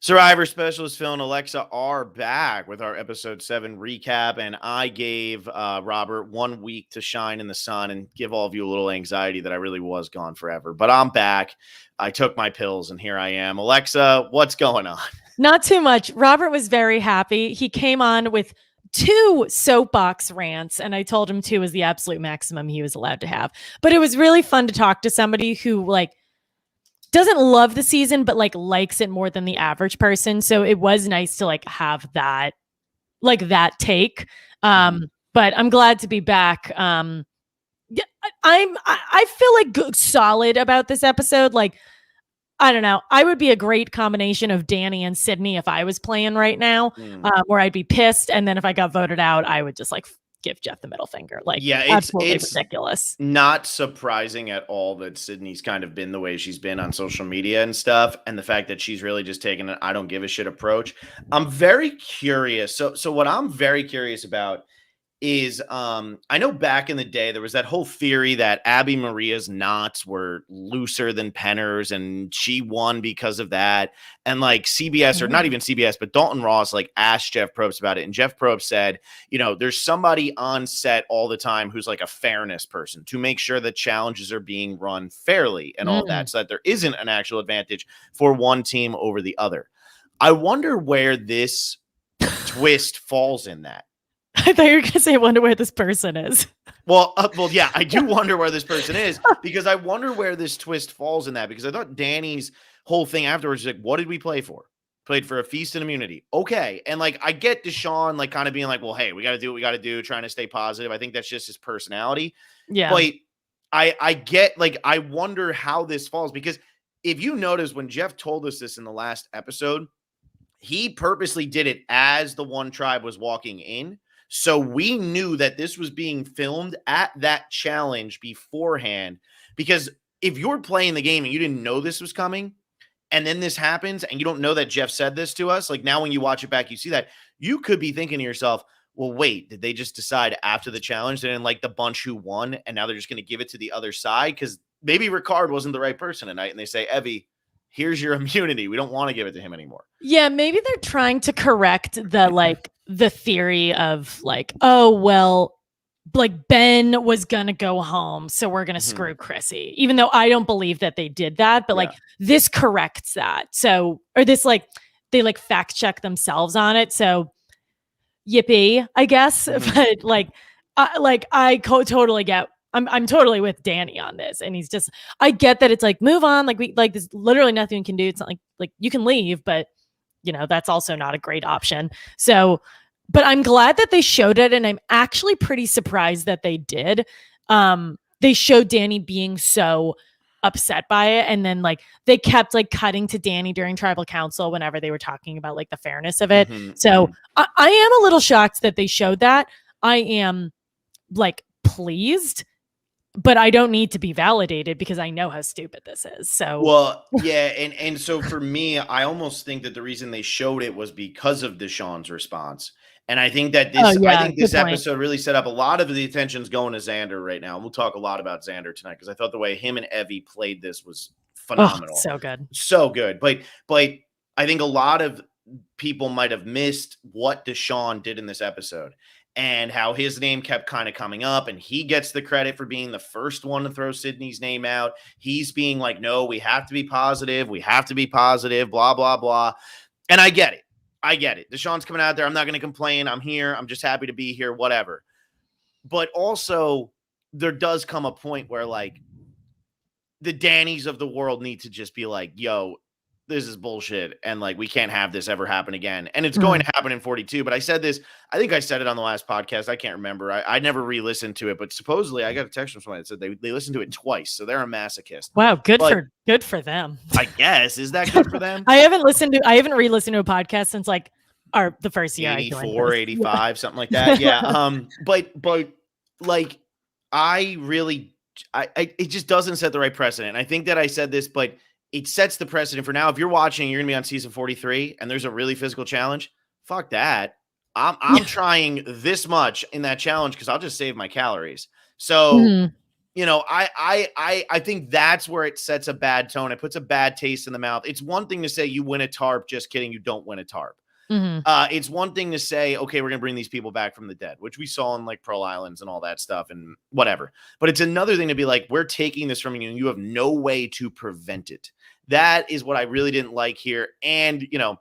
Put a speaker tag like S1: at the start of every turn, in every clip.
S1: Survivor Specialist Phil and Alexa are back with our episode 7 recap, and I gave Robert 1 week to shine in the sun and give all of you a little anxiety that I really was gone forever. But I'm back. I took my pills, and here I am. Alexa, what's going on?
S2: Not too much. Robert was very happy. He came on with 2 soapbox rants, and I told him 2 was the absolute maximum he was allowed to have. But it was really fun to talk to somebody who doesn't love the season, but likes it more than the average person. So it was nice to have that take. But I'm glad to be back. Yeah, I feel solid about this episode. I don't know. I would be a great combination of Danny and Sydney if I was playing right now, where I'd be pissed. And then if I got voted out, I would just give Jeff the middle finger. It's ridiculous.
S1: Not surprising at all that Sydney's kind of been the way she's been on social media and stuff. And the fact that she's really just taken an I don't give a shit approach. I'm very curious. So what I'm very curious about is I know back in the day there was that whole theory that Abby Maria's knots were looser than Penner's and she won because of that. And CBS, or not even CBS, but Dalton Ross asked Jeff Probst about it. And Jeff Probst said, there's somebody on set all the time who's a fairness person to make sure that challenges are being run fairly and all that, so that there isn't an actual advantage for one team over the other. I wonder where this twist falls in that.
S2: I thought you were going to say, I wonder where this person is.
S1: Well, yeah, I do wonder where this person is, because I wonder where this twist falls in that, because I thought Danny's whole thing afterwards was what did we play for? Played for a feast and immunity. Okay. And I get Deshaun kind of being well, hey, we got to do what we got to do, trying to stay positive. I think that's just his personality.
S2: Yeah.
S1: But I get, I wonder how this falls, because if you notice when Jeff told us this in the last episode, he purposely did it as the one tribe was walking in. So we knew that this was being filmed at that challenge beforehand, because if you're playing the game and you didn't know this was coming, and then this happens and you don't know that Jeff said this to us, now when you watch it back, you see that, you could be thinking to yourself, well, wait, did they just decide after the challenge they didn't like the bunch who won and now they're just going to give it to the other side? Because maybe Ricard wasn't the right person tonight and they say, Evie, here's your immunity. We don't want to give it to him anymore.
S2: Yeah, maybe they're trying to correct the theory of oh, well, Ben was going to go home, so we're going to screw Chrissy. Even though I don't believe that they did that, but this corrects that. So, or this they fact check themselves on it. So yippee, I guess. But I totally get. I'm totally with Danny on this, and he's just. I get that it's move on. There's literally nothing you can do. It's not like you can leave, but that's also not a great option. So, but I'm glad that they showed it, and I'm actually pretty surprised that they did. They showed Danny being so upset by it, and then they kept cutting to Danny during tribal council whenever they were talking about the fairness of it. So I am a little shocked that they showed that. I am pleased, but I don't need to be validated because I know how stupid this is. So,
S1: well, yeah. And so for me, I almost think that the reason they showed it was because of Deshaun's response. And I think that this episode really set up a lot of the attention's going to Xander right now. And we'll talk a lot about Xander tonight, because I thought the way him and Evie played this was phenomenal.
S2: So good.
S1: So good. But I think a lot of people might have missed what Deshaun did in this episode, and how his name kept kind of coming up, and he gets the credit for being the first one to throw Sydney's name out. He's being no, we have to be positive. We have to be positive, blah, blah, blah. And I get it. Deshaun's coming out there. I'm not going to complain. I'm here. I'm just happy to be here, whatever. But also there does come a point where the Dannys of the world need to just be yo, this is bullshit. And we can't have this ever happen again. And it's going to happen in 42. But I said this, I think I said it on the last podcast. I can't remember. I never re-listened to it, but supposedly I got a text from somebody that said they listened to it twice. So they're a masochist.
S2: Wow. Good for them.
S1: I guess. Is that good for them?
S2: I haven't re-listened to a podcast since the first year.
S1: 84, 85, something like that. Yeah. But I really, it just doesn't set the right precedent. I think that I said this, but it sets the precedent for now. If you're watching, you're going to be on season 43 and there's a really physical challenge. Fuck that. I'm trying this much in that challenge because I'll just save my calories. So you know, I think that's where it sets a bad tone. It puts a bad taste in the mouth. It's one thing to say you win a tarp. Just kidding. You don't win a tarp. It's one thing to say, okay, we're going to bring these people back from the dead, which we saw in like Pearl Islands and all that stuff and whatever. But it's another thing to be like, we're taking this from you and you have no way to prevent it. That is what I really didn't like here. And, you know,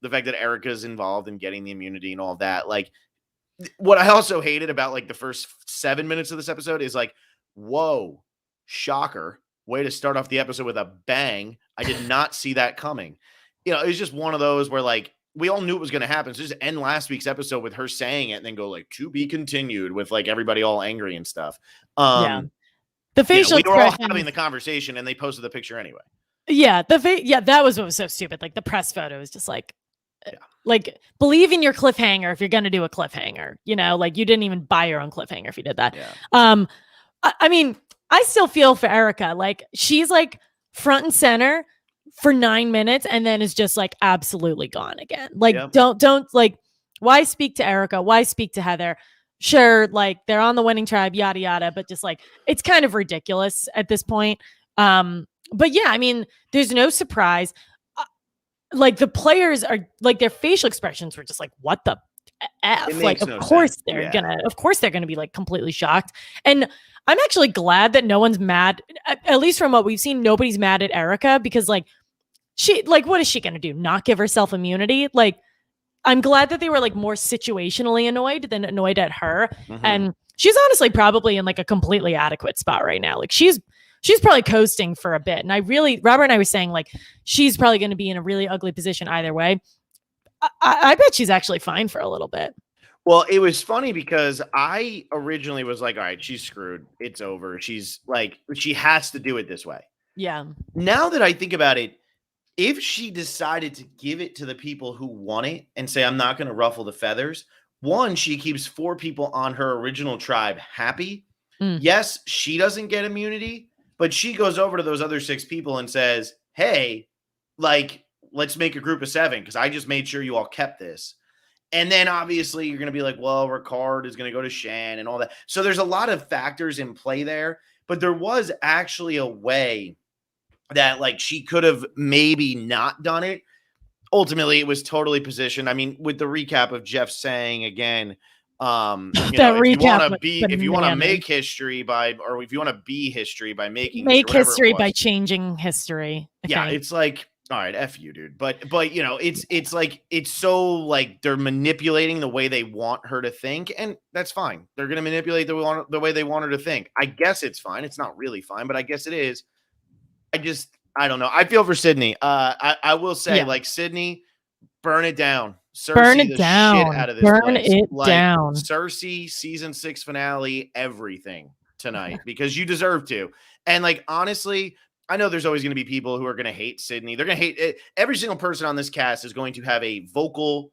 S1: the fact that Erica's involved in getting the immunity and all that. Like, what I also hated about like the first 7 minutes of this episode is like, whoa, shocker. Way to start off the episode with a bang. I did not see that coming. You know, it was just one of those where like, we all knew it was going to happen. So just end last week's episode with her saying it and then go like to be continued with like everybody all angry and stuff.
S2: Yeah. The facial
S1: we were all having the conversation and they posted the picture anyway.
S2: Yeah. That was what was so stupid. Like the press photo is just like, like believe in your cliffhanger if you're going to do a cliffhanger, you know, like you didn't even buy your own cliffhanger if you did that. Yeah. I mean, I still feel for Erica. Like she's like front and center for 9 minutes and then is just like absolutely gone again. Like, don't like, why speak to Erica? Why speak to Heather? Sure. Like they're on the winning tribe, yada, yada, but just like, it's kind of ridiculous at this point. But yeah, I mean, there's no surprise. Like the players are like their facial expressions were just like, what the F? Like, of course they're gonna be like completely shocked. And I'm actually glad that no one's mad, at least from what we've seen, nobody's mad at Erica because like what is she gonna do? Not give herself immunity? Like, I'm glad that they were like more situationally annoyed than annoyed at her. And she's honestly probably in like a completely adequate spot right now. Like she's probably coasting for a bit. And Robert and I were saying like, she's probably going to be in a really ugly position either way. I bet she's actually fine for a little bit.
S1: Well, it was funny because I originally was like, all right, she's screwed. It's over. She's like, she has to do it this way.
S2: Yeah.
S1: Now that I think about it, if she decided to give it to the people who want it and say, I'm not going to ruffle the feathers, one, she keeps 4 people on her original tribe happy. Yes, she doesn't get immunity. But she goes over to those other 6 people and says, hey, like, let's make a group of 7 because I just made sure you all kept this. And then obviously you're going to be like, well, Ricard is going to go to Shan and all that. So there's a lot of factors in play there. But there was actually a way that like she could have maybe not done it. Ultimately, it was totally positioned. I mean, with the recap of Jeff saying again, if you want to make history if you want to be history by making
S2: history by changing history.
S1: Yeah, it's like, all right, F you, dude. But you know, it's like it's so like they're manipulating the way they want her to think, and that's fine. They're gonna manipulate the way they want her to think. I guess it's fine. It's not really fine, but I guess it is. I don't know. I feel for Sydney. I will say, like Sydney, burn it down. Cersei
S2: burn it down.
S1: Shit out of this
S2: burn
S1: place.
S2: it
S1: like,
S2: down.
S1: Cersei season 6 finale, everything tonight because you deserve to. And like honestly, I know there's always going to be people who are going to hate Sydney. They're going to hate it. Every single person on this cast is going to have a vocal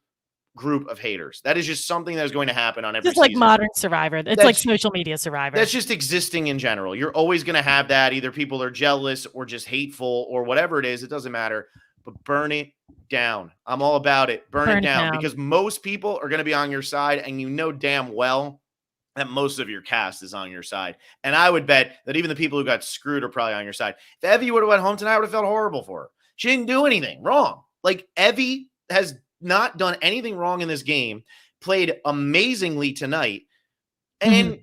S1: group of haters. That is just something that is going to happen on every
S2: just like
S1: season.
S2: modern Survivor. It's like social media Survivor.
S1: That's just existing in general. You're always going to have that. Either people are jealous or just hateful or whatever it is. It doesn't matter. But burn it down. I'm all about it. Burn it down because most people are going to be on your side, and you know damn well that most of your cast is on your side. And I would bet that even the people who got screwed are probably on your side. If Evie would have went home tonight, I would have felt horrible for her. She didn't do anything wrong. Like Evie has not done anything wrong in this game, played amazingly tonight, and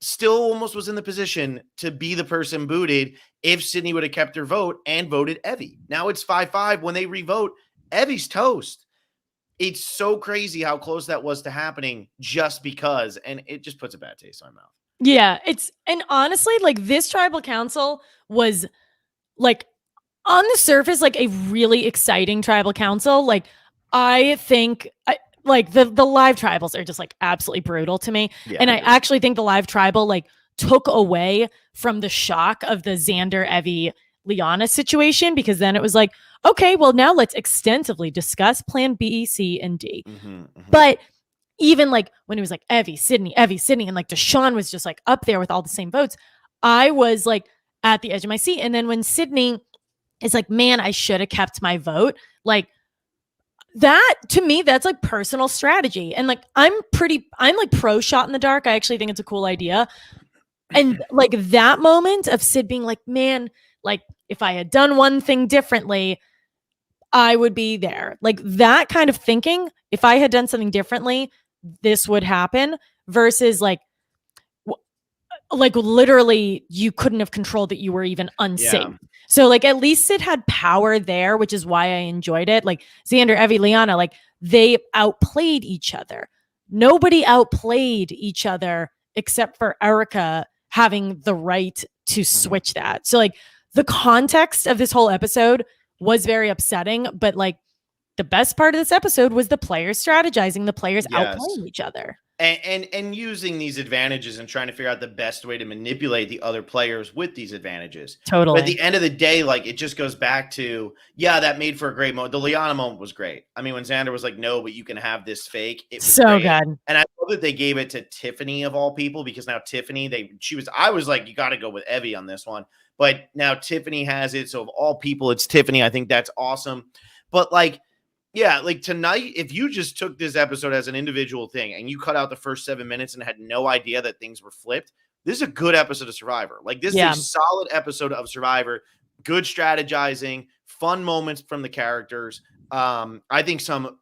S1: still almost was in the position to be the person booted if Sydney would have kept her vote and voted Evie. Now it's 5-5. When they revote, Evie's toast. It's so crazy how close that was to happening just because, and it just puts a bad taste in my mouth.
S2: Yeah, and honestly, like this tribal council was like on the surface, like a really exciting tribal council. Like I think like the live tribals are just like absolutely brutal to me. Yeah, and I actually think the live tribal like took away from the shock of the Xander, Evie, Liana situation, because then it was like, okay, well now let's extensively discuss plan B, C, and D. But even like when it was like Evie, Sydney, and like Deshaun was just like up there with all the same votes, I was like at the edge of my seat. And then when Sydney is like, man, I should have kept my vote. Like that to me, that's like personal strategy. And like, I'm like pro shot in the dark. I actually think it's a cool idea. And like that moment of Sid being like, man, like if I had done one thing differently, I would be there. Like that kind of thinking, if I had done something differently, this would happen versus like literally you couldn't have controlled that you were even unsafe.
S1: Yeah.
S2: So like at least Sid had power there, which is why I enjoyed it. Like Xander, Evie, Liana, like they outplayed each other. Nobody outplayed each other except for Erica having the right to switch that. So like the context of this whole episode was very upsetting, but like the best part of this episode was the players strategizing, the players outplaying each other.
S1: And using these advantages and trying to figure out the best way to manipulate the other players with these advantages.
S2: Totally.
S1: But at the end of the day, like it just goes back to, yeah, that made for a great moment. The Liana moment was great. I mean, when Xander was like, no, but you can have this fake. It was
S2: so
S1: great.
S2: good.
S1: And I love that they gave it to Tiffany of all people, because now Tiffany, I was like, you got to go with Evie on this one. But now Tiffany has it. So of all people, it's Tiffany. I think that's awesome. But like, yeah, like tonight, if you just took this episode as an individual thing and you cut out the first 7 minutes and had no idea that things were flipped, this is a good episode of Survivor. Like this is a solid episode of Survivor. Good strategizing, fun moments from the characters. I think some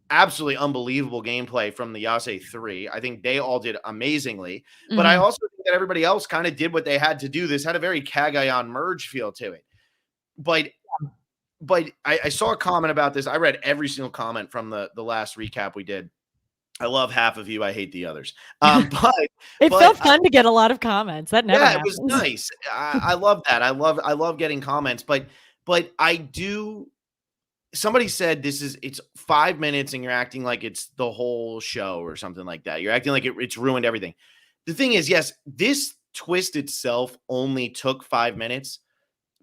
S1: absolutely unbelievable gameplay from the Yase 3. I think they all did amazingly. But I also think that everybody else kind of did what they had to do. This had a very Kagayan merge feel to it. But I saw a comment about this. I read every single comment from the last recap we did. I love half of you. I hate the others. But
S2: it felt fun to get a lot of comments. That never happens.
S1: It was nice. I love that. I love getting comments. But I do. Somebody said it's 5 minutes and you're acting like it's the whole show or something like that. You're acting like it's ruined everything. The thing is, yes, this twist itself only took 5 minutes.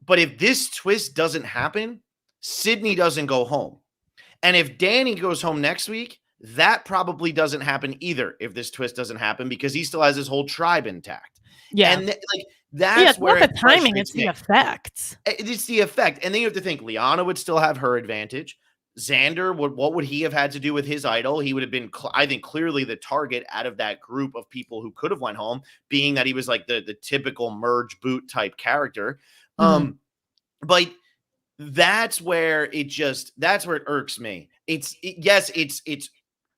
S1: But if this twist doesn't happen, Sydney doesn't go home. And if Danny goes home next week, that probably doesn't happen either if this twist doesn't happen, because he still has his whole tribe intact.
S2: Yeah.
S1: And that's where
S2: it's not the timing, it's the effect.
S1: It's the effect. And then you have to think Liana would still have her advantage. Xander, what would he have had to do with his idol? He would have been, I think, clearly the target out of that group of people who could have went home, being that he was like the typical merge boot type character. But that's where it irks me. It's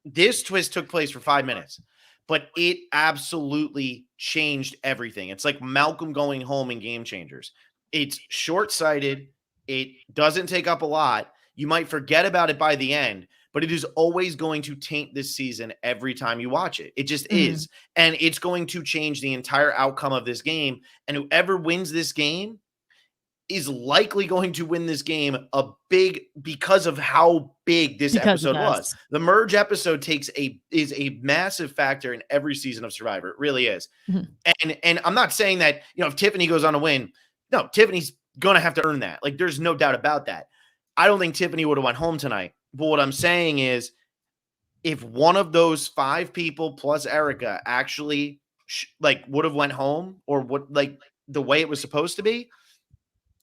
S1: this twist took place for 5 minutes, but it absolutely changed everything. It's like Malcolm going home in Game Changers. It's short-sighted. It doesn't take up a lot. You might forget about it by the end, but it is always going to taint this season every time you watch it. It just is. And it's going to change the entire outcome of this game. And whoever wins this game is likely going to win this game because of how big this episode was. The merge episode is a massive factor in every season of Survivor. It really is. And I'm not saying that, if Tiffany goes on to win, no, Tiffany's going to have to earn that. Like there's no doubt about that. I don't think Tiffany would have went home tonight. But what I'm saying is, if one of those 5 people plus Erica actually would have went home, or the way it was supposed to be,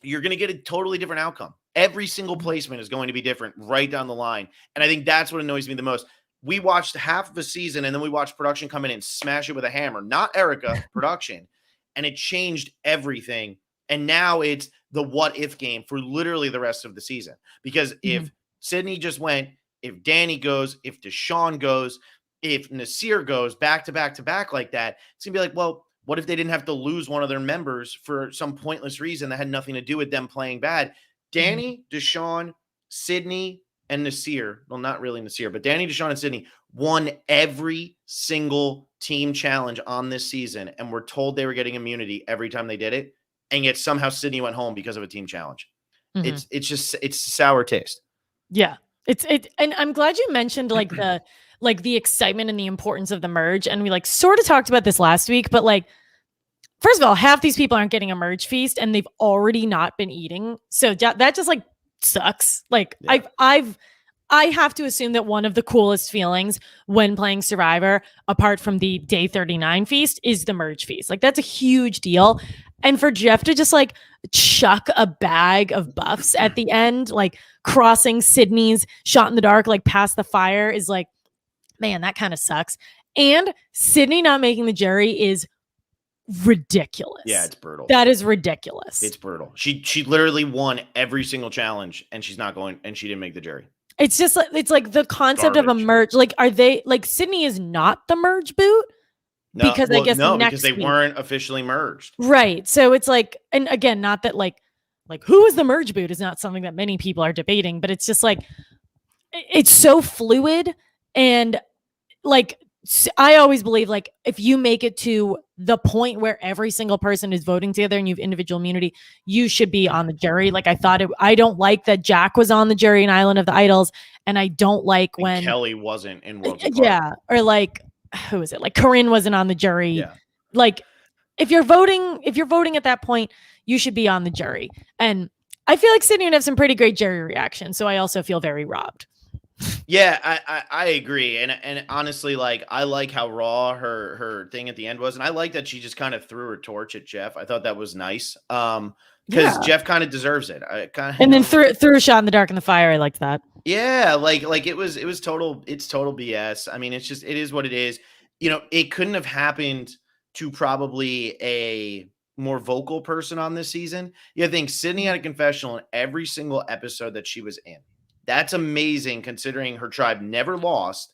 S1: you're going to get a totally different outcome. Every single placement is going to be different right down the line. And I think that's what annoys me the most. We watched half of a season and then we watched production come in and smash it with a hammer, not Erica, production. And it changed everything. And now it's the what if game for literally the rest of the season. Because if Sydney just went, if Danny goes, if Deshaun goes, if Nasir goes back to back to back like that, it's going to be like, well, what if they didn't have to lose one of their members for some pointless reason that had nothing to do with them playing bad? Danny, Deshaun, Sydney, and Nasir, well, not really Nasir, but Danny, Deshaun, and Sydney won every single team challenge on this season and were told they were getting immunity every time they did it. And yet somehow Sydney went home because of a team challenge. It's sour taste.
S2: Yeah. And I'm glad you mentioned the excitement and the importance of the merge. And we sort of talked about this last week, but first of all, half these people aren't getting a merge feast and they've already not been eating. So that just sucks. I have to assume that one of the coolest feelings when playing Survivor, apart from the day 39 feast, is the merge feast. That's a huge deal. And for Jeff to just chuck a bag of buffs at the end, crossing Sydney's shot in the dark, past the fire, is man, that kind of sucks. And Sydney not making the jury is ridiculous.
S1: Yeah, it's brutal.
S2: That is ridiculous.
S1: It's brutal. She literally won every single challenge, and she's not going, and she didn't make the jury.
S2: It's just like, it's like the concept of a merge. Like, are they like Sydney is not the merge boot?
S1: No,
S2: because I guess
S1: because they weren't officially merged.
S2: Right. So it's like, and again, not that like who is the merge boot is not something that many people are debating, but it's just like, it's so fluid. And like, I always believe like if you make it to the point where every single person is voting together and you have individual immunity, you should be on the jury. Like I don't like that Jack was on the jury in Island of the Idols. And I don't like when
S1: Kelly wasn't in Worlds
S2: Apart. Yeah. Or like, who is it? Like Corinne wasn't on the jury.
S1: Yeah.
S2: Like if you're voting at that point, you should be on the jury. And I feel like Sydney would have some pretty great jury reactions. So I also feel very robbed.
S1: Yeah, I agree. And honestly, like I like how raw her thing at the end was. And I like that she just kind of threw her torch at Jeff. I thought that was nice. Because Jeff kind of deserves it.
S2: And then threw a shot in the dark in the fire. I liked that.
S1: Yeah, like it's total BS. I mean, it is what it is. You know, it couldn't have happened to probably a more vocal person on this season. You think Sydney had a confessional in every single episode that she was in. That's amazing considering her tribe never lost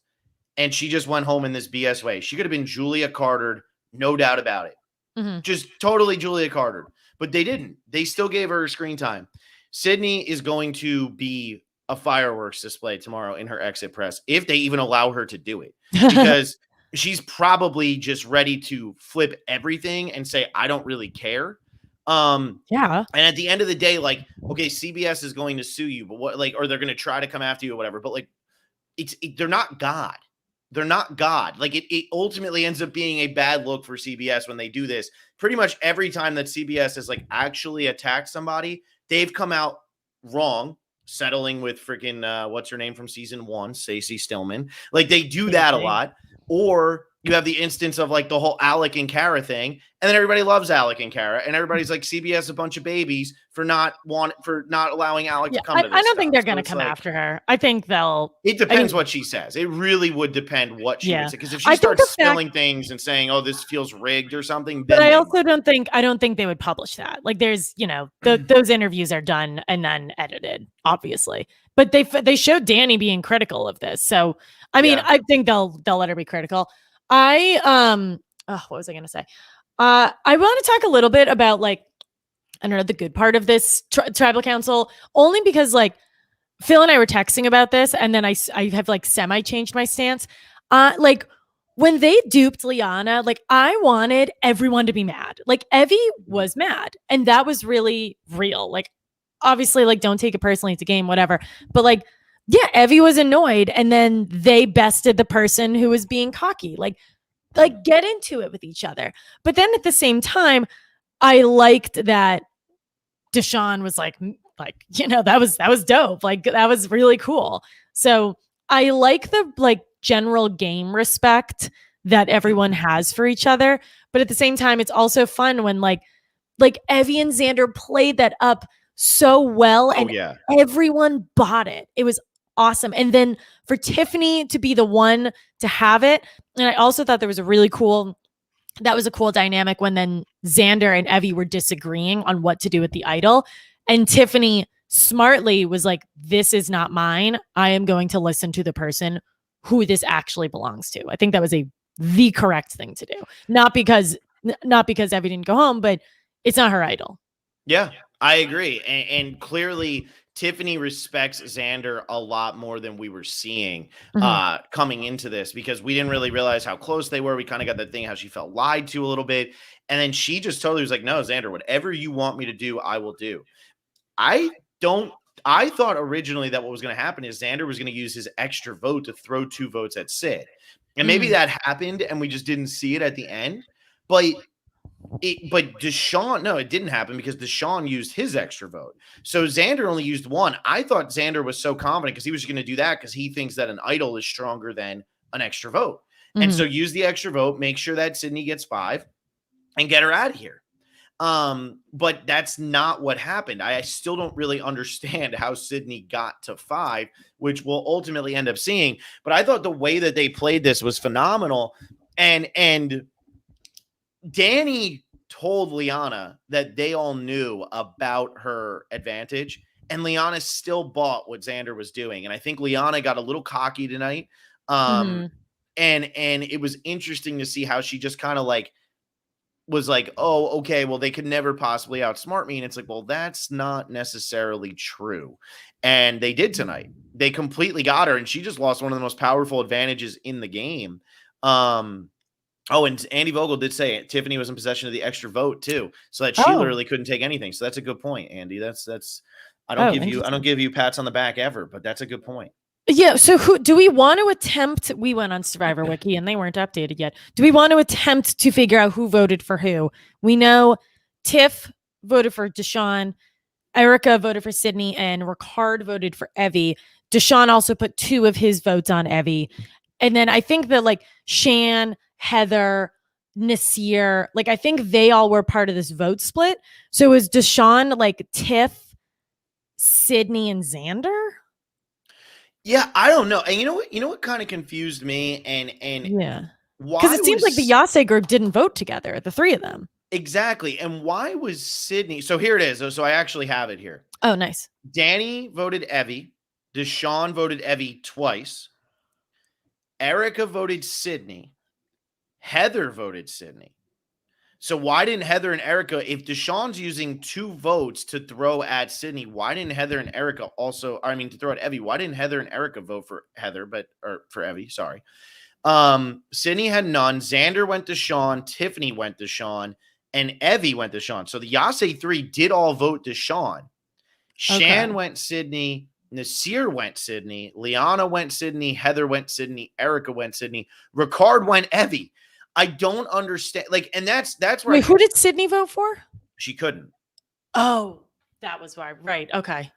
S1: and she just went home in this BS way. She could have been Julia Cartered, no doubt about it. Mm-hmm. Just totally Julia Cartered. But they didn't. They still gave her screen time. Sydney is going to be a fireworks display tomorrow in her exit press, if they even allow her to do it. Because she's probably just ready to flip everything and say, I don't really care.
S2: Yeah.
S1: And at the end of the day, like, okay, CBS is going to sue you, but what, like, or they're going to try to come after you or whatever, but like, they're not God. They're not God. Like it ultimately ends up being a bad look for CBS when they do this. Pretty much every time that CBS has like actually attacked somebody, they've come out wrong, settling with freaking, what's her name from season 1, Stacey Stillman. Like they do that a lot. Or you have the instance of like the whole Alec and Kara thing, and then everybody loves Alec and Kara, and everybody's like CBS a bunch of babies for not allowing Alec to come to this.
S2: I don't think they're going to come after her. I think they'll.
S1: It depends what she says. It really would depend what she would say. Because if she starts spilling things and saying, "Oh, this feels rigged" or something,
S2: but I also don't think they would publish that. Like, there's those interviews are done and then edited, obviously. But they showed Danny being critical of this, so I mean, I think they'll let her be critical. What was I going to say? I want to talk a little bit about like, I don't know, the good part of this tribal council, only because like Phil and I were texting about this, and then I have like semi changed my stance. Like when they duped Liana, like I wanted everyone to be mad. Like Evie was mad, and that was really real. Like obviously, like don't take it personally, it's a game, whatever. But like, yeah, Evie was annoyed, and then they bested the person who was being cocky. Like get into it with each other. But then at the same time, I liked that Deshaun was like, that was dope. Like that was really cool. So I like the like general game respect that everyone has for each other. But at the same time, it's also fun when like Evie and Xander played that up so well, and everyone bought it. It was awesome. And then for Tiffany to be the one to have it, and I also thought that was a cool dynamic when then Xander and Evie were disagreeing on what to do with the idol, and Tiffany smartly was like, this is not mine. I am going to listen to the person who this actually belongs to. I think that was the correct thing to do. Not because Evie didn't go home, but it's not her idol.
S1: Yeah, I agree. And clearly Tiffany respects Xander a lot more than we were seeing coming into this, because we didn't really realize how close they were. We kind of got that thing, how she felt lied to a little bit. And then she just totally was like, no, Xander, whatever you want me to do, I will do. I thought originally that what was going to happen is Xander was going to use his extra vote to throw 2 votes at Sid. And maybe that happened and we just didn't see it at the end. But Deshaun, no, it didn't happen because Deshaun used his extra vote. So Xander only used 1. I thought Xander was so confident because he was going to do that because he thinks that an idol is stronger than an extra vote. And so use the extra vote, make sure that Sydney gets 5 and get her out of here. But that's not what happened. I still don't really understand how Sydney got to 5, which we'll ultimately end up seeing. But I thought the way that they played this was phenomenal. And Danny told Liana that they all knew about her advantage, and Liana still bought what Xander was doing. And I think Liana got a little cocky tonight.
S2: Mhm.
S1: And it was interesting to see how she just kind of like was like, oh, okay, well, they could never possibly outsmart me. And it's like, well, that's not necessarily true. And they did tonight. They completely got her, and she just lost one of the most powerful advantages in the game. Oh, and Andy Vogel did say it. Tiffany was in possession of the extra vote too, so that she
S2: Oh.
S1: literally couldn't take anything. So that's a good point, Andy. That's I
S2: Oh,
S1: don't give you pats on the back ever, but that's a good point.
S2: Yeah, so who do we want to attempt? We went on Survivor Wiki and they weren't updated yet. Do we want to attempt to figure out who voted for who? We know Tiff voted for Deshaun, Erica voted for Sydney, and Ricard voted for Evie. Deshaun also put 2 of his votes on Evie. And then I think that like Shan, Heather, Nasir, like I think they all were part of this vote split. So is Deshaun like Tiff, Sydney, and Xander?
S1: Yeah, I don't know. And you know what kind of confused me, and
S2: Yeah.
S1: why
S2: Because it seems like the Yase group didn't vote together, the 3 of them.
S1: exactly, and why was Sydney? So here it is. So I actually have it here.
S2: Oh, nice.
S1: Danny voted Evie. Deshaun voted Evie twice. Erica voted Sydney. Heather voted Sydney. So why didn't Heather and Erica, if Deshaun's using 2 votes to throw at Sydney, why didn't Heather and Erica also, to throw at Evie, why didn't Heather and Erica vote for Heather, or for Evie, sorry. Sydney had none. Xander went to Sean. Tiffany went to Sean. And Evie went to Sean. So the Yase 3 did all vote to Sean. Shan went Sydney. Nasir went Sydney. Liana went Sydney. Heather went Sydney. Erica went Sydney. Ricard went Evie. I don't understand. Like, and that's where.
S2: Wait, who did Sydney vote for?
S1: She couldn't.
S2: Oh, that was why. Right. Okay.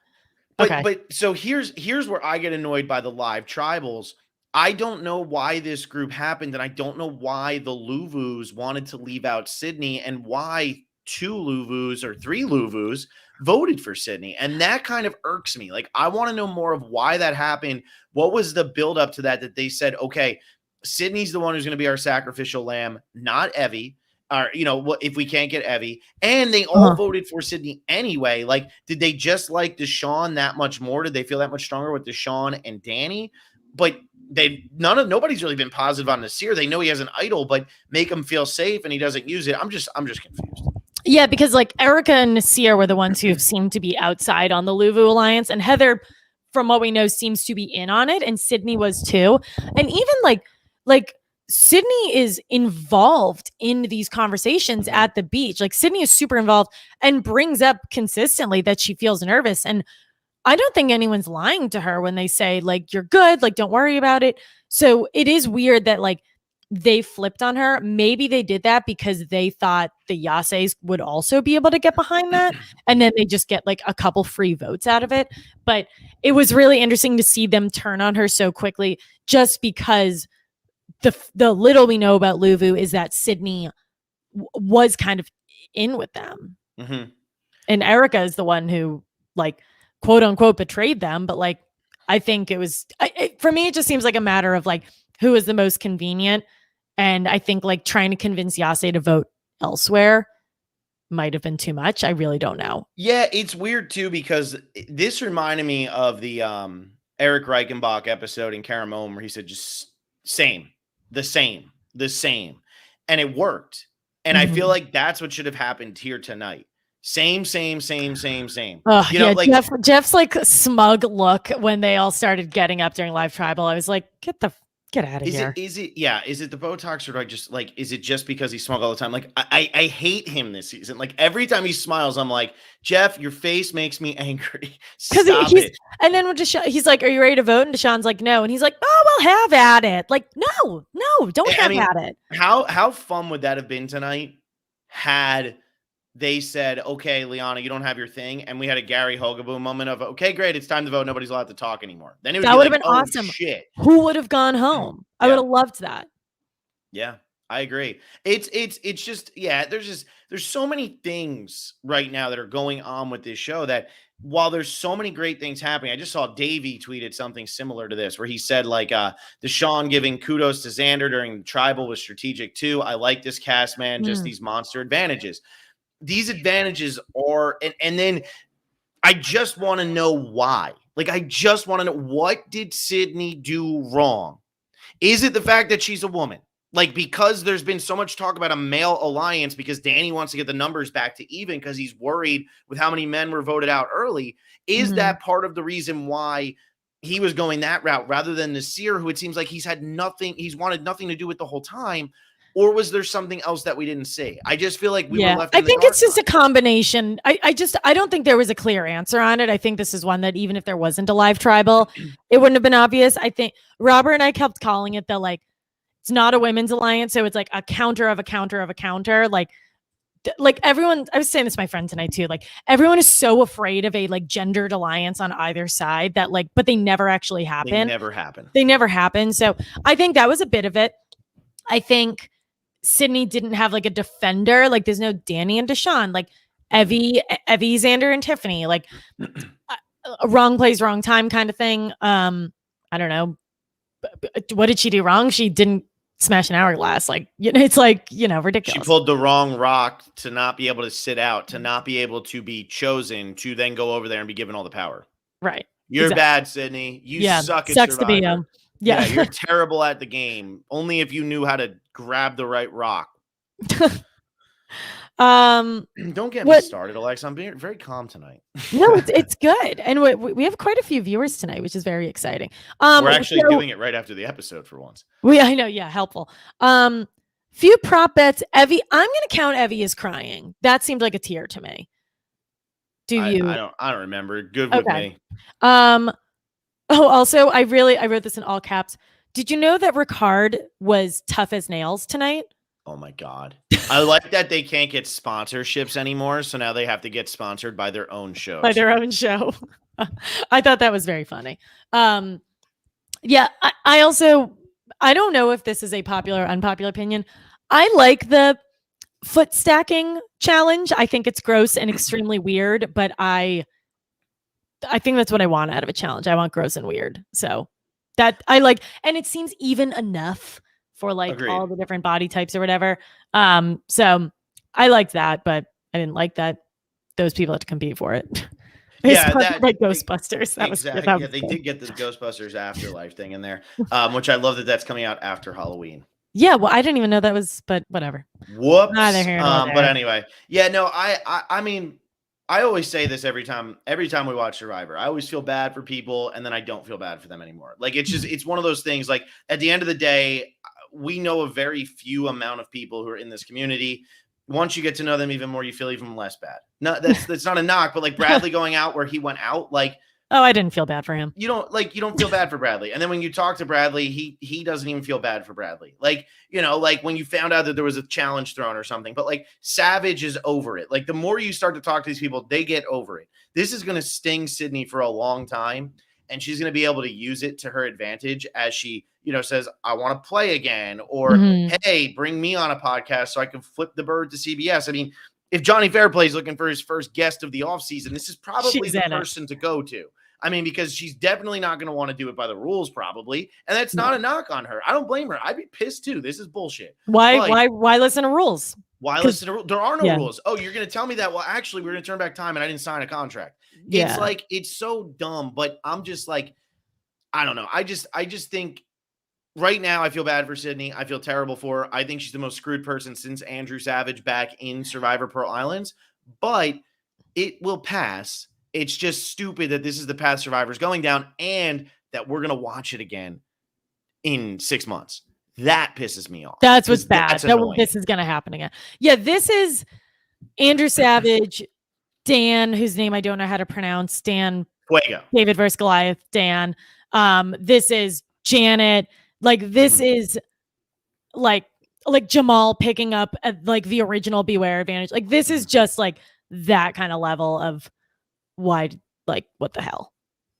S1: But so here's where I get annoyed by the live tribals. I don't know why this group happened, and I don't know why the Luvus wanted to leave out Sydney, and why 2 Luvus or 3 Luvus voted for Sydney. And that kind of irks me. Like, I want to know more of why that happened. What was the buildup to that they said, okay, Sydney's the one who's going to be our sacrificial lamb, not Evie. Or, if we can't get Evie. And they all voted for Sydney anyway. Like, did they just like Deshaun that much more? Did they feel that much stronger with Deshaun and Danny? But nobody's really been positive on Nasir. They know he has an idol, but make him feel safe and he doesn't use it. I'm just confused.
S2: Yeah, because like Erica and Nasir were the ones who seemed to be outside on the Luvu Alliance, and Heather, from what we know, seems to be in on it, and Sydney was too. And even like Sydney is involved in these conversations at the beach. Like Sydney is super involved and brings up consistently that she feels nervous. And I don't think anyone's lying to her when they say like, you're good, like, don't worry about it. So it is weird that like they flipped on her. Maybe they did that because they thought the Yases would also be able to get behind that. And then they just get like a couple free votes out of it. But it was really interesting to see them turn on her so quickly, just because the little we know about Luvu is that Sydney was kind of in with them.
S1: Mm-hmm.
S2: And Erica is the one who like quote unquote betrayed them. But like, I think it was, for me, it just seems like a matter of like, who is the most convenient. And I think like trying to convince Yase to vote elsewhere might have been too much. I really don't know.
S1: Yeah, it's weird too, because this reminded me of the Eric Reichenbach episode in Karamome where he said just the same. And it worked. And I feel like that's what should have happened here tonight. Same.
S2: Like Jeff's like smug look when they all started getting up during live tribal. I was like, get out of here.
S1: Is it the Botox, or do I just like, is it just because he's smug all the time? Like I hate him this season. Like every time he smiles, I'm like, Jeff, your face makes me angry. Stop it.
S2: And then when he's like, are you ready to vote? And Deshaun's like, no. And he's like, oh, well, have at it. Like, no, don't have at it.
S1: How fun would that have been tonight had they said, okay, Liana, you don't have your thing, and we had a Gary Hogaboo moment of, okay, great, it's time to vote, nobody's allowed to talk anymore. Then that would have been
S2: awesome.
S1: Shit.
S2: Who would have gone home? I would have loved that.
S1: Yeah. I agree. It's just, yeah, there's so many things right now that are going on with this show that while there's so many great things happening, I just saw Davey tweeted something similar to this where he said like Deshaun giving kudos to Xander during the tribal was strategic too. I like this cast, man, just these monster advantages. These advantages are and then I just want to know why. Like I just want to know, what did Sydney do wrong? Is it the fact that she's a woman? Like, because there's been so much talk about a male alliance because Danny wants to get the numbers back to even because he's worried with how many men were voted out early. Is that part of the reason why he was going that route rather than Nasir, who it seems like he's wanted nothing to do with the whole time? Or was there something else that we didn't see? I just feel like we were left in the
S2: I think
S1: dark
S2: it's just
S1: on
S2: a combination. I don't think there was a clear answer on it. I think this is one that even if there wasn't a live tribal, it wouldn't have been obvious. I think Robert and I kept calling it the like, it's not a women's alliance, so it's like a counter of a counter of a counter. Like everyone, I was saying this to my friend tonight too. Like everyone is so afraid of a like gendered alliance on either side that like, but they never actually happen. They never happen. So I think that was a bit of it. I think Sydney didn't have like a defender. Like there's no Danny and Deshaun. Like Evie, Xander, and Tiffany. Like wrong place, wrong time kind of thing. I don't know. What did she do wrong? She didn't smash an hourglass. Like, it's like, ridiculous.
S1: She pulled the wrong rock to not be able to sit out, to not be able to be chosen, to then go over there and be given all the power.
S2: Right.
S1: You're bad, Sydney. You suck at Survivor.
S2: To be him. Yeah,
S1: you're terrible at the game. Only if you knew how to grab the right rock. Don't get me started, Alex. I'm being very calm tonight.
S2: No, it's good, and we have quite a few viewers tonight, which is very exciting.
S1: We're actually doing it right after the episode for once.
S2: I know, yeah, helpful. Few prop bets. Evie, I'm going to count Evie as crying. That seemed like a tear to me. Do you?
S1: I don't remember. Good with me.
S2: Also, I wrote this in all caps. Did you know that Ricard was tough as nails tonight?
S1: Oh my God. I like that they can't get sponsorships anymore. So now they have to get sponsored by their own shows.
S2: By their own show. I thought that was very funny. Yeah, I also, I don't know if this is a popular or unpopular opinion. I like the foot stacking challenge. I think it's gross and extremely weird, but I think that's what I want out of a challenge. I want gross and weird. So that I like, and it seems even enough for like
S1: Agreed.
S2: all the different body types or whatever. So I liked that, but I didn't like that those people had to compete for it.
S1: Yeah, that,
S2: like Ghostbusters. That
S1: exactly.
S2: was
S1: yeah, they did get the Ghostbusters Afterlife thing in there, which I love that that's coming out after Halloween.
S2: Yeah, well, I didn't even know that was, but whatever.
S1: Whoops.
S2: Neither here nor there.
S1: But anyway, yeah, no, I mean, I always say this every time we watch Survivor. I always feel bad for people, and then I don't feel bad for them anymore. Like it's one of those things. Like at the end of the day, we know a very few amount of people who are in this community. Once you get to know them even more, you feel even less bad. No, that's not a knock, but like Bradley going out where he went out, like,
S2: oh, I didn't feel bad for him.
S1: You don't feel bad for Bradley. And then when you talk to Bradley, he doesn't even feel bad for Bradley. Like, like when you found out that there was a challenge thrown or something, but like Savage is over it. Like the more you start to talk to these people, they get over it. This is going to sting Sydney for a long time. And she's going to be able to use it to her advantage as she, says, I want to play again, or, hey, bring me on a podcast so I can flip the bird to CBS. I mean, if Johnny Fairplay is looking for his first guest of the offseason, this is probably the person to go to. I mean, because she's definitely not going to want to do it by the rules, probably. And that's not a knock on her. I don't blame her. I'd be pissed too. This is bullshit.
S2: Why listen to rules?
S1: Why listen to rules? There are no rules. Oh, you're going to tell me that? Well, actually, we're going to turn back time and I didn't sign a contract. Yeah. It's like, it's so dumb, but I'm just like, I don't know. I just think right now I feel bad for Sydney. I feel terrible for her. I think she's the most screwed person since Andrew Savage back in Survivor Pearl Islands, but it will pass. It's just stupid that this is the path Survivor's going down and that we're going to watch it again in 6 months. That pisses me off.
S2: That's what's bad. This is going to happen again. Yeah, this is Andrew Savage, Dan, whose name I don't know how to pronounce, Dan
S1: Fuego.
S2: David versus Goliath, Dan. This is Janet. Like, this is like Jamal picking up like the original Beware Advantage. Like, this is just like that kind of level of why, like, what the hell?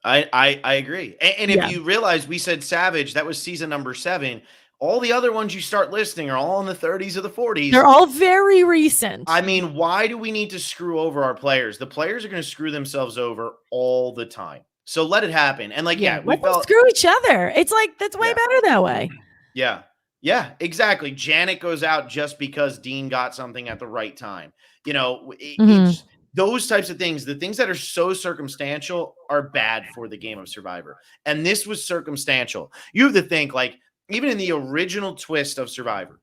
S1: I agree. And if you realize we said Savage, that was season number 7. All the other ones you start listing are all in the 30s or the 40s.
S2: They're all very recent.
S1: I mean, why do we need to screw over our players? The players are going to screw themselves over all the time. So let it happen. And like, we
S2: let them
S1: felt
S2: screw each other. It's like, that's way better that way.
S1: Yeah, exactly. Janet goes out just because Dean got something at the right time. It's those types of things. The things that are so circumstantial are bad for the game of Survivor. And this was circumstantial. You have to think, like, even in the original twist of Survivor,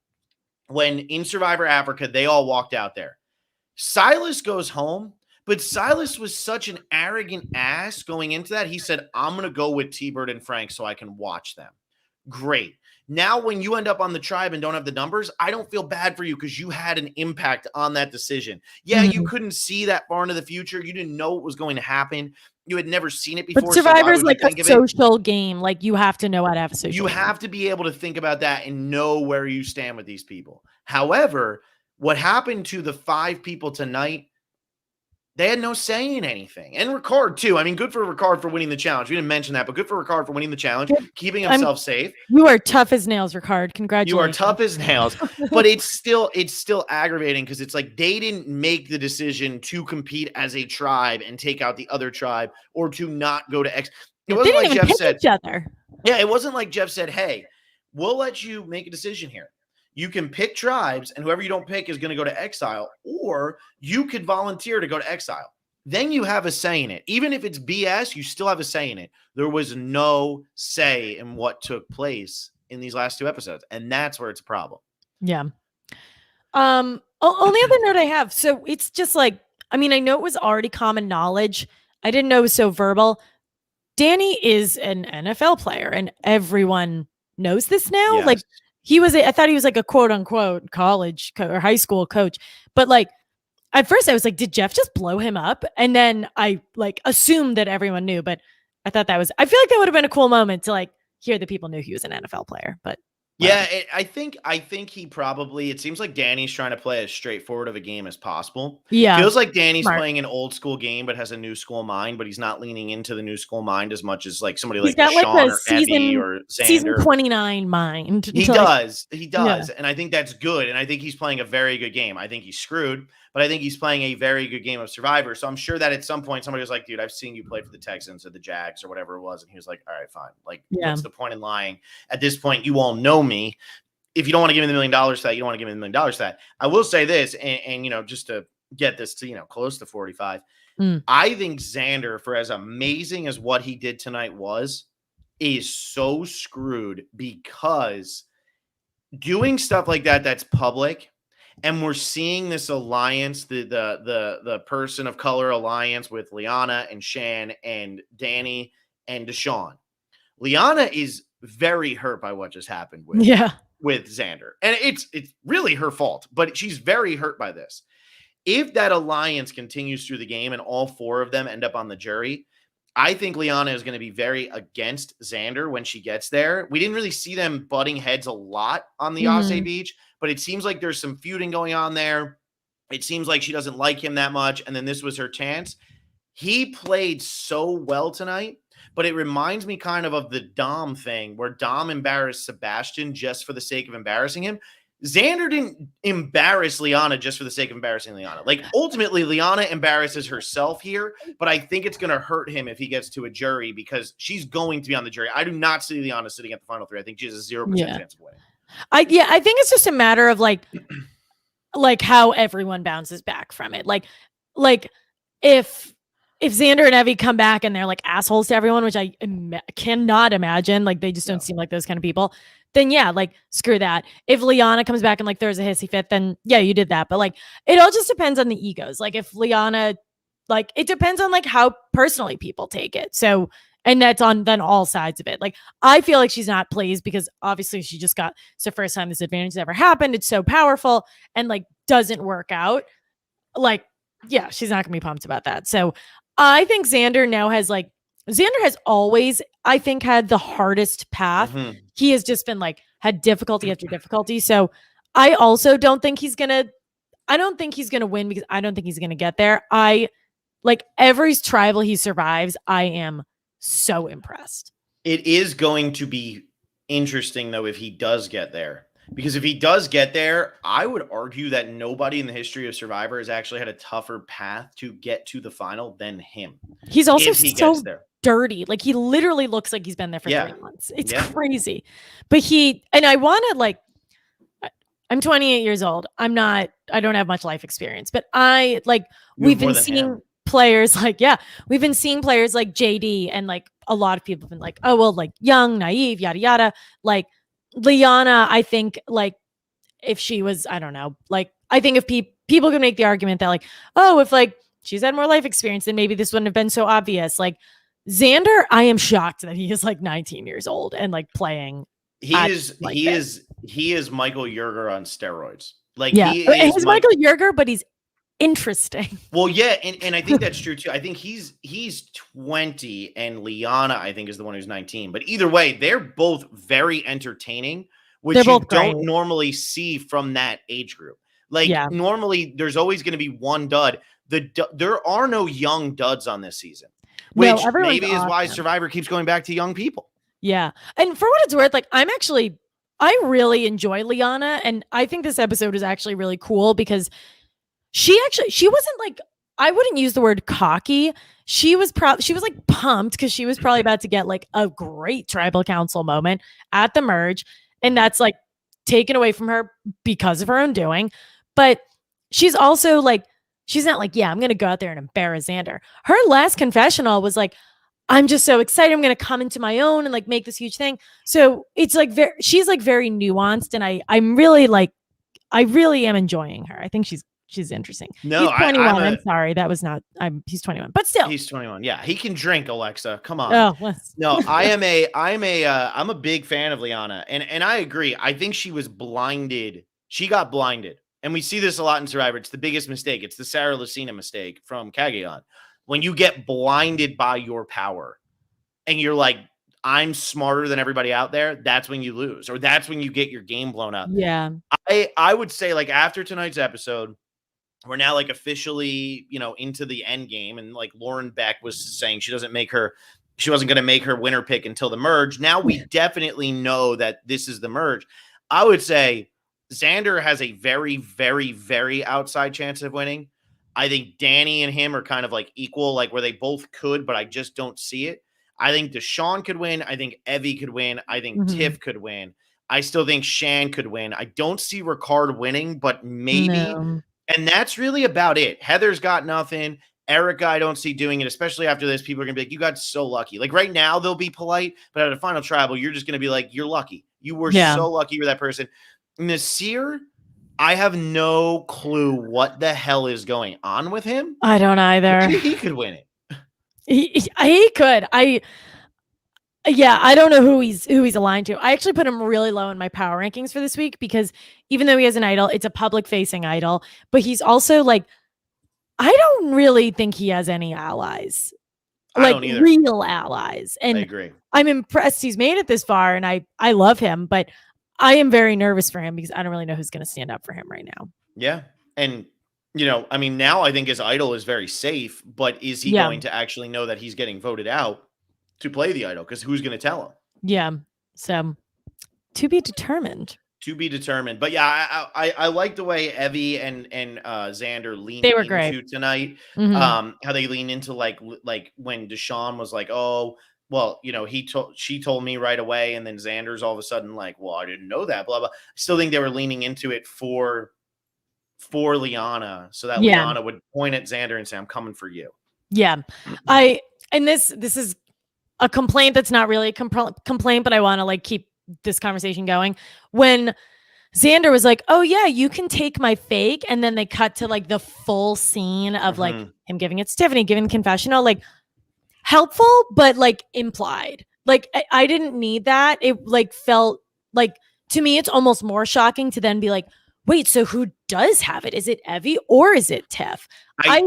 S1: when in Survivor Africa, they all walked out there. Silas goes home, but Silas was such an arrogant ass going into that. He said, I'm going to go with T-Bird and Frank so I can watch them. Great. Now, when you end up on the tribe and don't have the numbers, I don't feel bad for you because you had an impact on that decision. Yeah, you couldn't see that far into the future. You didn't know what was going to happen. You had never seen it before.
S2: But Survivor is like a social game. Like, you have to know how to have a social game.
S1: You have to be able to think about that and know where you stand with these people. However, what happened to the 5 people tonight, they had no say in anything. And Ricard, too. I mean, good for Ricard for winning the challenge. We didn't mention that, but good for Ricard for winning the challenge, keeping himself safe.
S2: You are tough as nails, Ricard. Congratulations.
S1: You are tough as nails. But it's still aggravating because it's like they didn't make the decision to compete as a tribe and take out the other tribe or to not go to X. It wasn't like Jeff said.
S2: Each other.
S1: Yeah, it wasn't like Jeff said, hey, we'll let you make a decision here. You can pick tribes, and whoever you don't pick is going to go to exile, or you could volunteer to go to exile. Then you have a say in it. Even if it's BS, you still have a say in it. There was no say in what took place in these last 2 episodes, and that's where it's a problem.
S2: Yeah. Only other note I have, so it's just like, I mean, I know it was already common knowledge. I didn't know it was so verbal. Danny is an NFL player, and everyone knows this now.
S1: Yes.
S2: Like, I thought he was like a quote unquote college or high school coach. But like, at first I was like, did Jeff just blow him up? And then I like assumed that everyone knew, but I thought I feel like that would have been a cool moment to like hear that people knew he was an NFL player, but.
S1: Yeah, I think he probably, it seems like Danny's trying to play as straightforward of a game as possible.
S2: Yeah.
S1: Feels like Danny's playing an old school game, but has a new school mind, but he's not leaning into the new school mind as much as like somebody like Sean or Evie or Xander.
S2: Season 29 mind.
S1: He does. Yeah. And I think that's good. And I think he's playing a very good game. I think he's screwed, but I think he's playing a very good game of Survivor. So I'm sure that at some point somebody was like, dude, I've seen you play for the Texans or the Jags or whatever it was. And he was like, all right, fine. Like, what's the point in lying? At this point, you all know me. If you don't want to give me the $1 million to that, you don't want to give me the $1 million to that. I will say this, and just to get this to, close to 45, I think Xander, for as amazing as what he did tonight is so screwed because doing stuff like that's public, and we're seeing this alliance, the person of color alliance with Liana and Shan and Danny and Deshaun. Liana is very hurt by what just happened with Xander. And it's really her fault, but she's very hurt by this. If that alliance continues through the game and all 4 of them end up on the jury, I think Liana is going to be very against Xander when she gets there. We didn't really see them butting heads a lot on the Ase Beach, but it seems like there's some feuding going on there. It seems like she doesn't like him that much, and then this was her chance. He played so well tonight, but it reminds me kind of the Dom thing where Dom embarrassed Sebastian just for the sake of embarrassing him. Xander didn't embarrass Liana just for the sake of embarrassing Liana. Like, ultimately, Liana embarrasses herself here, but I think it's going to hurt him if he gets to a jury because she's going to be on the jury. I do not see Liana sitting at the final 3. I think she has a 0% chance of winning.
S2: I think it's just a matter of like how everyone bounces back from it. Like if Xander and Evie come back and they're like assholes to everyone, which I cannot imagine, like they just don't seem like those kind of people, then like screw that. If Liana comes back and like throws a hissy fit, then you did that. But like it all just depends on the egos. Like if Liana, like it depends on like how personally people take it. So, and that's on then all sides of it. Like I feel like she's not pleased because obviously she just got, it's the first time this advantage has ever happened. It's so powerful and like doesn't work out. Like, yeah, she's not gonna be pumped about that. So I think Xander now has Xander has always, I think, had the hardest path. He has just been like had difficulty after difficulty. So I also don't think he's gonna win because I don't think he's gonna get there. I like every tribal he survives, I am so impressed.
S1: It is going to be interesting, though, if he does get there. Because if he does get there, I would argue that nobody in the history of Survivor has actually had a tougher path to get to the final than him.
S2: He's also
S1: If he gets
S2: so
S1: there.
S2: dirty. Like, he literally looks like he's been there for 3 months. It's
S1: Yeah.
S2: crazy. But I want to, like, I'm 28 years old. I don't have much life experience, but we've been seeing players like, we've been seeing players like JD, and like a lot of people have been like, oh, well, like young, naive, yada, yada. Like Liana, I think, like, if she was, I don't know, like, I think if people can make the argument that, like, oh, if like she's had more life experience, then maybe this wouldn't have been so obvious. Like Xander, I am shocked that he is like 19 years old and like playing.
S1: He is Michael Yerger on steroids. Like,
S2: he's Michael Yerger, but he's interesting.
S1: Well, yeah, and I think that's true too. I think he's 20, and Liana, I think, is the one who's 19. But either way, they're both very entertaining, which you don't normally see from that age group. Like, normally there's always going to be one dud. There are no young duds on this season, which maybe is why Survivor keeps going back to young people.
S2: Yeah. And for what it's worth, like, I really enjoy Liana, and I think this episode is actually really cool because she wasn't like, I wouldn't use the word cocky. She was like pumped because she was probably about to get like a great tribal council moment at the merge, and that's like taken away from her because of her own doing. But she's also like, she's not like, yeah, I'm going to go out there and embarrass Xander. Her last confessional was like, I'm just so excited. I'm going to come into my own and like make this huge thing. So it's like she's like very nuanced, and I'm really like, I really am enjoying her. I think she's interesting.
S1: No,
S2: he's 21. I'm sorry, that was not. He's 21, but still,
S1: he's 21. Yeah, he can drink. Alexa, come on.
S2: Oh,
S1: no, I'm a big fan of Liana, and I agree. I think she was blinded. She got blinded, and we see this a lot in Survivor. It's the biggest mistake. It's the Sarah Lucina mistake from Cagayan. When you get blinded by your power, and you're like, I'm smarter than everybody out there, that's when you lose, or that's when you get your game blown up.
S2: Yeah,
S1: I would say, like, after tonight's episode, we're now like officially, into the end game. And like Lauren Beck was saying, she wasn't going to make her winner pick until the merge. Now we definitely know that this is the merge. I would say Xander has a very, very, very outside chance of winning. I think Danny and him are kind of like equal, like where they both could, but I just don't see it. I think Deshaun could win. I think Evie could win. I think Tiff could win. I still think Shan could win. I don't see Ricard winning, but maybe. No. And that's really about it. Heather's got nothing. Erica, I don't see doing it, especially after this. People are going to be like, you got so lucky. Like right now, they'll be polite, but at a final tribal, you're just going to be like, you're lucky. You were so lucky with that person. Nasir, I have no clue what the hell is going on with him.
S2: I don't either.
S1: He could win it.
S2: He could. I don't know who he's aligned to. I actually put him really low in my power rankings for this week because even though he has an idol, it's a public facing idol, but he's also like, I don't really think he has any allies, like real allies. And
S1: I agree.
S2: I'm impressed he's made it this far, and I love him, but I am very nervous for him because I don't really know who's going to stand up for him right now.
S1: Yeah. And I mean, now I think his idol is very safe, but is he going to actually know that he's getting voted out to play the idol? Because who's going to tell him?
S2: Yeah. So to be determined.
S1: To be determined. But yeah, I like the way Evie and Xander leaned
S2: into
S1: great tonight. Mm-hmm. How they lean into like when Deshaun was like, oh, well, she told me right away, and then Xander's all of a sudden like, well, I didn't know that, blah blah. I still think they were leaning into it for Liana, so that Liana would point at Xander and say, I'm coming for you.
S2: Yeah. And this is a complaint that's not really a complaint, but I want to like keep this conversation going. When Xander was like, oh yeah, you can take my fake, and then they cut to like the full scene of like him giving it to Tiffany, giving the confessional, like helpful, but like implied. Like I didn't need that. It like felt like, to me, it's almost more shocking to then be like, wait, so who does have it? Is it Evie or is it Tiff? I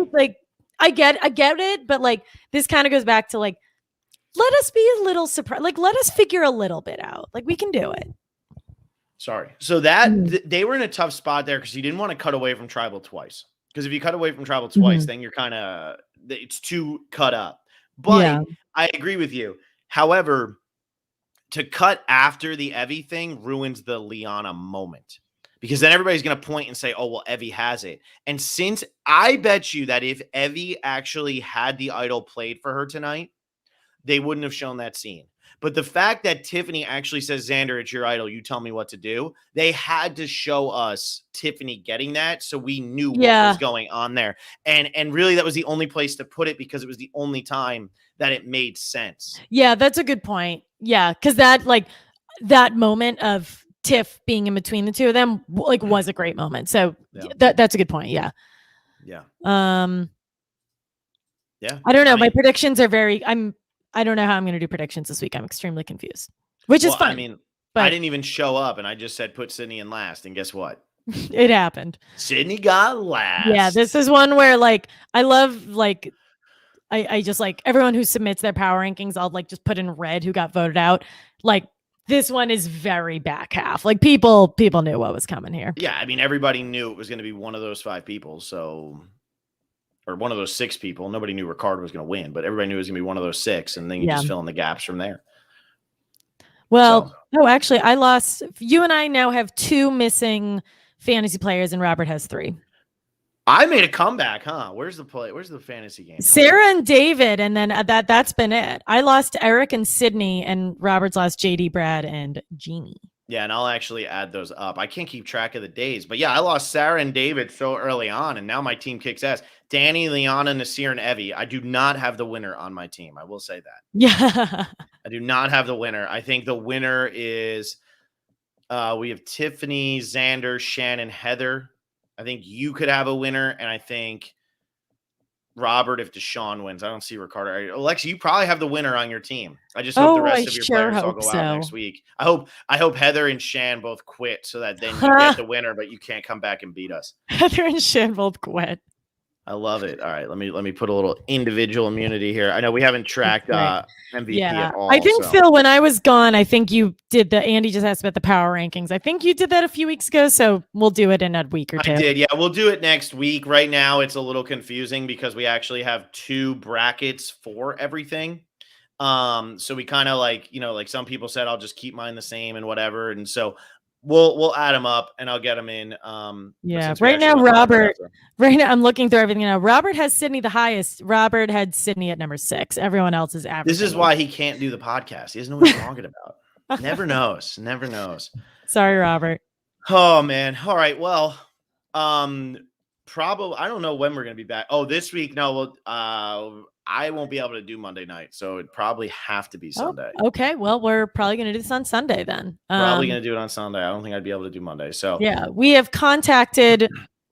S2: get it, but like this kind of goes back to like, let us be a little surprised. Like, let us figure a little bit out. Like, we can do it.
S1: Sorry. So that they were in a tough spot there because you didn't want to cut away from tribal twice. Because if you cut away from tribal twice, then you're kind of, it's too cut up. But I agree with you. However, to cut after the Evie thing ruins the Liana moment. Because then everybody's going to point and say, oh, well, Evie has it. And since I bet you that if Evie actually had the idol played for her tonight, they wouldn't have shown that scene. But the fact that Tiffany actually says, Xander, it's your idol, you tell me what to do, they had to show us Tiffany getting that so we knew what was going on there. And really, that was the only place to put it because it was the only time that it made sense.
S2: Yeah, that's a good point. Yeah, because that moment of Tiff being in between the two of them was a great moment. So that's a good point. Yeah.
S1: Yeah.
S2: Yeah. I don't know. My predictions are I don't know how I'm going to do predictions this week. I'm extremely confused, which is fine.
S1: I mean, but I didn't even show up and I just said, put Sydney in last. And guess what?
S2: It happened.
S1: Sydney got last.
S2: Yeah. This is one where I love I just everyone who submits their power rankings, I'll just put in red who got voted out. This one is very back half. People knew what was coming here.
S1: Yeah. I mean, everybody knew it was going to be one of those 5 people. So, or one of those 6 people. Nobody knew Ricardo was going to win, but everybody knew it was going to be one of those 6. And then you just fill in the gaps from there.
S2: Well, actually I lost. You and I now have 2 missing fantasy players and Robert has 3.
S1: I made a comeback, huh? Where's the fantasy game?
S2: Sarah and David, and then that's been it. I lost Eric and Sydney, and Robert's lost JD, Brad, and Jeannie.
S1: Yeah, and I'll actually add those up. I can't keep track of the days, but yeah, I lost Sarah and David so early on, and now my team kicks ass. Danny, Liana, Nasir, and Evie. I do not have the winner on my team. I will say that.
S2: Yeah.
S1: I do not have the winner. I think the winner is we have Tiffany, Xander, Shannon, Heather. I think you could have a winner, and I think Robert if Deshaun wins. I don't see Ricardo. Alexa, you probably have the winner on your team. I just hope the rest of your players all go out next week. I hope Heather and Shan both quit so that then you get the winner, but you can't come back and beat us.
S2: Heather and Shan both quit.
S1: I love it. All right, let me put a little individual immunity here. I know we haven't tracked MVP at all.
S2: I think Phil, when I was gone, I think you did Andy just asked about the power rankings. I think you did that a few weeks ago, so we'll do it in a week or 2.
S1: I did, yeah. We'll do it next week. Right now, it's a little confusing because we actually have 2 brackets for everything. So we kind of some people said, I'll just keep mine the same and whatever, and so. We'll add them up and I'll get them in.
S2: Right now, Robert. Right now, I'm looking through everything now. Robert has Sydney the highest. Robert had Sydney at number 6. Everyone else is average.
S1: This is why he can't do the podcast. He doesn't know what he's talking about. Never knows. Never knows.
S2: Sorry, Robert.
S1: Oh man. All right. Well, probably. I don't know when we're gonna be back. Oh, this week. No. I won't be able to do Monday night, so it'd probably have to be Sunday.
S2: Okay, well, we're probably going to do this on Sunday then.
S1: Probably going to do it on Sunday. I don't think I'd be able to do Monday. So
S2: yeah, we have contacted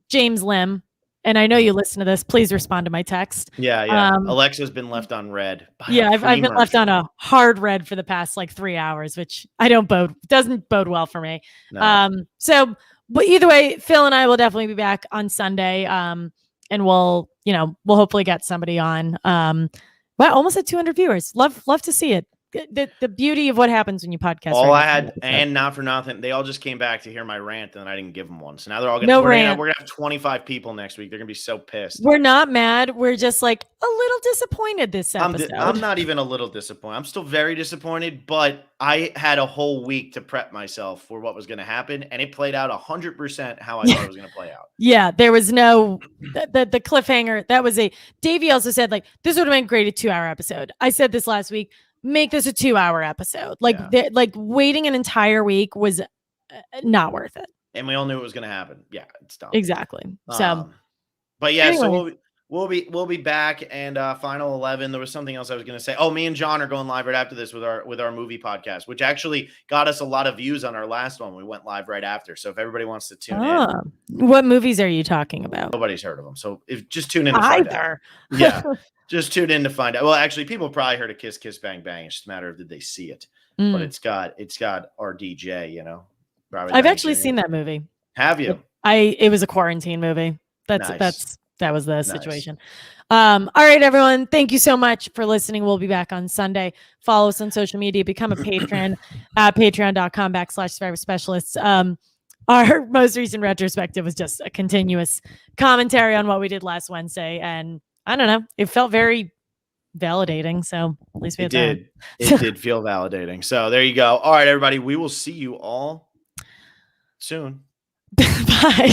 S2: James Lim, and I know you listen to this. Please respond to my text.
S1: Yeah. Alexa's been left on red.
S2: I've been left on a hard red for the past 3 hours, which doesn't bode well for me.
S1: No.
S2: But either way, Phil and I will definitely be back on Sunday. And we'll hopefully get somebody on. Wow, almost at 200 viewers. Love to see it. The beauty of what happens when you podcast.
S1: All I had, and not for nothing, they all just came back to hear my rant, and I didn't give them one. So now they're all we're gonna have 25 people next week. They're gonna be so pissed.
S2: We're not mad. We're just a little disappointed this episode.
S1: I'm not even a little disappointed. I'm still very disappointed, but I had a whole week to prep myself for what was going to happen, and it played out 100% how I thought it was going to play out.
S2: Yeah, there was no the cliffhanger. That was Davey also said this would have been great a 2-hour episode. I said this last week. Make this a 2-hour episode. Waiting an entire week was not worth it.
S1: And we all knew it was going to happen. Yeah, it's dumb.
S2: Exactly. So,
S1: but yeah, anyway. So we'll be back and final 11. There was something else I was going to say. Oh, me and John are going live right after this with our movie podcast, which actually got us a lot of views on our last one. We went live right after. So if everybody wants to tune in,
S2: what movies are you talking about?
S1: Nobody's heard of them. So just tune in to find out. Yeah. Just tune in to find out. Well, actually, people probably heard of Kiss Kiss Bang Bang. It's just a matter of did they see it. But it's got our DJ,
S2: I've actually seen that movie.
S1: Have you?
S2: It was a quarantine movie. That was the situation.
S1: Nice.
S2: All right, everyone. Thank you so much for listening. We'll be back on Sunday. Follow us on social media. Become a patron at patreon.com/Survivor Specialists. Our most recent retrospective was just a continuous commentary on what we did last Wednesday. And I don't know. It felt very validating. So at least we
S1: It
S2: had
S1: did. It did feel validating. So there you go. All right, everybody. We will see you all soon.
S2: that. Bye.